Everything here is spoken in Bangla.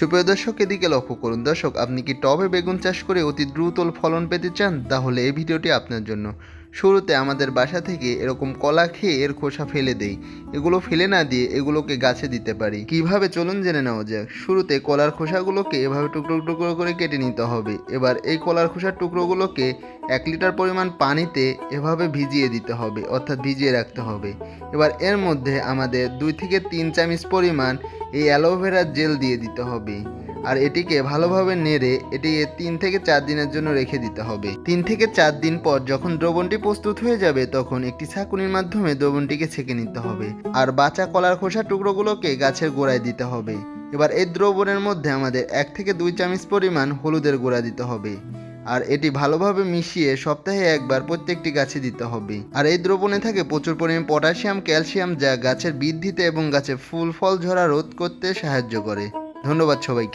সুপ্রিয় দর্শক, এদিকে লক্ষ্য করুন। দর্শক, আপনি কি টবে বেগুন চাষ করে অতি দ্রুত ফলন পেতে চান? তাহলে এই ভিডিওটি আপনার জন্য। শুরুতে আমাদের বাসা থেকে এরকম কলা খেয়ে এর খোসা ফেলে দেই। এগুলো ফেলে না দিয়ে এগুলোকে গাছে দিতে পারি। কিভাবে চলুন জেনে নেওয়া যাক। শুরুতে কলার খোসাগুলোকে এভাবে টুকরো টুকরো করে কেটে নিতে হবে। এবার এই কলার খোসার টুকরোগুলোকে 1 লিটার পরিমাণ পানিতে এভাবে ভিজিয়ে দিতে হবে, অর্থাৎ ভিজিয়ে রাখতে হবে। এবার এর মধ্যে আমাদের 2 থেকে 3 চামচ পরিমাণ এই অ্যালোভেরার জেল দিয়ে দিতে হবে। আর এটিকে ভালোভাবে নেড়ে এটিকে 3 থেকে 4 দিনের জন্য রেখে দিতে হবে। 3 থেকে 4 দিন পর যখন দ্রবণটি প্রস্তুত হয়ে যাবে, তখন একটি ছাঁকুনির মাধ্যমে দ্রবণটিকে ছেঁকে নিতে হবে। আর বাঁচা কলার খোসা টুকরোগুলোকে গাছের গোড়ায় দিতে হবে। এবার এই দ্রবণের মধ্যে আমাদের 1 থেকে 2 চামচ পরিমাণ হলুদের গুঁড়া দিতে হবে। আর এটি ভালোভাবে মিশিয়ে সপ্তাহে একবার প্রত্যেকটি গাছে দিতে হবে। আর এই দ্রবণে থাকে প্রচুর পরিমাণে পটাশিয়াম, ক্যালসিয়াম, যা গাছের বৃদ্ধিতে এবং গাছের ফুল ফল ঝরা রোধ করতে সাহায্য করে। ধন্যবাদ সবাইকে।